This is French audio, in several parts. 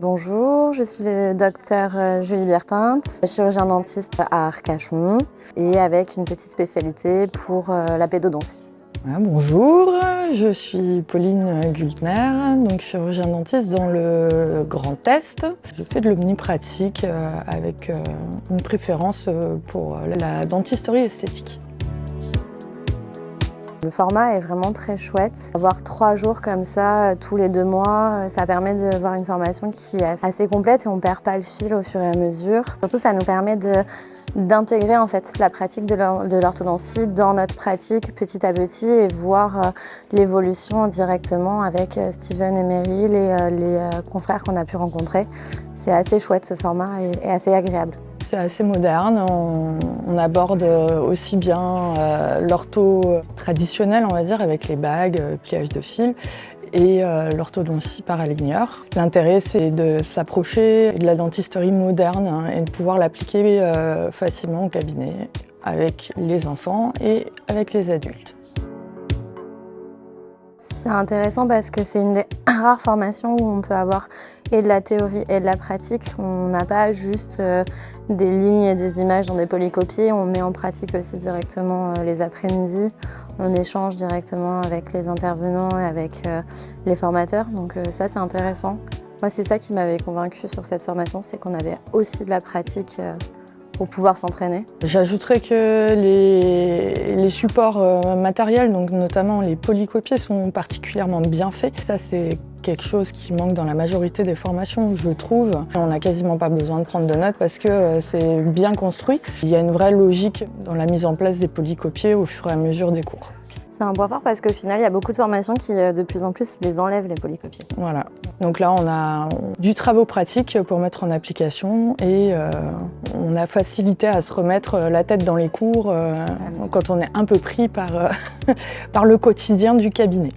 Bonjour, je suis le docteur Julie Bierpinte, chirurgien dentiste à Arcachon et avec une petite spécialité pour la pédodontie. Bonjour, je suis Pauline Gultner, donc chirurgien dentiste dans le Grand Est. Je fais de l'omnipratique avec une préférence pour la dentisterie esthétique. Le format est vraiment très chouette. Avoir 3 jours comme ça, tous les 2 mois, ça permet d'avoir une formation qui est assez complète et on ne perd pas le fil au fur et à mesure. Surtout, ça nous permet d'intégrer en fait la pratique de l'orthodontie dans notre pratique petit à petit et voir l'évolution directement avec Steven et Meryl et les confrères qu'on a pu rencontrer. C'est assez chouette ce format et assez agréable. C'est assez moderne, on aborde aussi bien l'ortho traditionnel, on va dire, avec les bagues, pliage de fil, et l'orthodontie par aligneur. L'intérêt, c'est de s'approcher de la dentisterie moderne et de pouvoir l'appliquer facilement au cabinet avec les enfants et avec les adultes. C'est intéressant parce que c'est une des rares formations où on peut avoir et de la théorie et de la pratique. On n'a pas juste des lignes et des images dans des polycopiés, on met en pratique aussi directement les après-midi. On échange directement avec les intervenants et avec les formateurs, donc ça c'est intéressant. Moi c'est ça qui m'avait convaincue sur cette formation, c'est qu'on avait aussi de la pratique pour pouvoir s'entraîner. J'ajouterais que les supports matériels, donc notamment les polycopiés, sont particulièrement bien faits. Ça, c'est quelque chose qui manque dans la majorité des formations, je trouve. On n'a quasiment pas besoin de prendre de notes parce que c'est bien construit. Il y a une vraie logique dans la mise en place des polycopiés au fur et à mesure des cours. C'est un point fort parce qu'au final, il y a beaucoup de formations qui, de plus en plus, les enlèvent, les polycopiés. Voilà. Donc là, on a du travail pratique pour mettre en application et on a facilité à se remettre la tête dans les cours quand on est un peu pris par le quotidien du cabinet.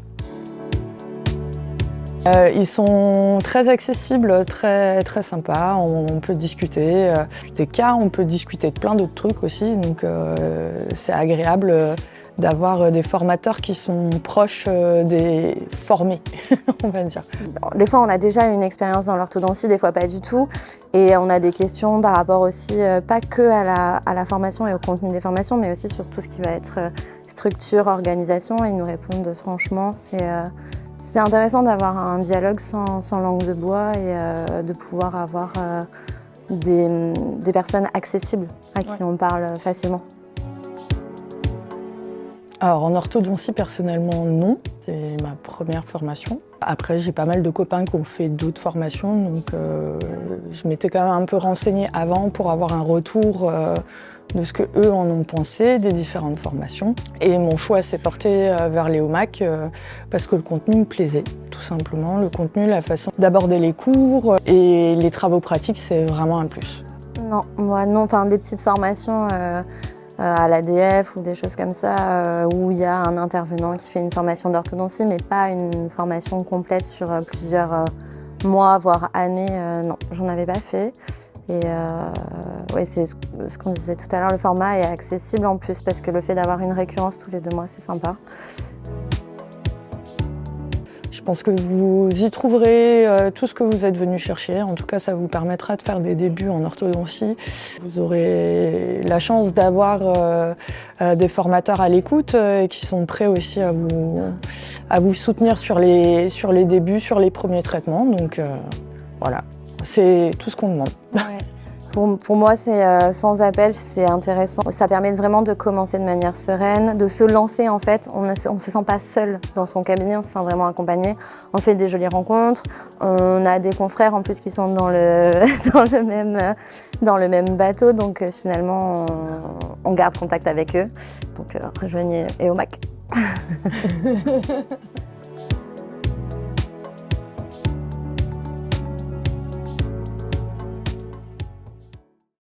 Ils sont très accessibles, très sympas. On peut discuter des cas, on peut discuter de plein d'autres trucs aussi. Donc c'est agréable d'avoir des formateurs qui sont proches des formés, on va dire. Des fois, on a déjà une expérience dans l'orthodontie, des fois pas du tout. Et on a des questions par rapport aussi, pas que à la formation et au contenu des formations, mais aussi sur tout ce qui va être structure, organisation. Ils nous répondent franchement. C'est intéressant d'avoir un dialogue sans langue de bois et de pouvoir avoir des personnes accessibles à qui on parle facilement. Alors en orthodontie, personnellement, non. C'est ma première formation. Après, j'ai pas mal de copains qui ont fait d'autres formations, donc je m'étais quand même un peu renseignée avant pour avoir un retour de ce qu'eux en ont pensé des différentes formations. Et mon choix s'est porté vers les OMAC parce que le contenu me plaisait, tout simplement. Le contenu, la façon d'aborder les cours et les travaux pratiques, c'est vraiment un plus. Non, moi non, enfin des petites formations à l'ADF ou des choses comme ça où il y a un intervenant qui fait une formation d'orthodontie mais pas une formation complète sur plusieurs mois voire années, non, j'en avais pas fait. Et ouais, c'est ce qu'on disait tout à l'heure, le format est accessible en plus parce que le fait d'avoir une récurrence tous les 2 mois, c'est sympa. Je pense que vous y trouverez tout ce que vous êtes venu chercher. En tout cas, ça vous permettra de faire des débuts en orthodontie. Vous aurez la chance d'avoir des formateurs à l'écoute et qui sont prêts aussi à vous soutenir sur les débuts, sur les premiers traitements. Donc voilà, c'est tout ce qu'on demande. Ouais. Pour moi, c'est sans appel, c'est intéressant. Ça permet vraiment de commencer de manière sereine, de se lancer en fait. On ne se sent pas seul dans son cabinet, on se sent vraiment accompagné. On fait des jolies rencontres, on a des confrères en plus qui sont dans le même bateau, donc finalement on garde contact avec eux. Donc rejoignez EOMAC.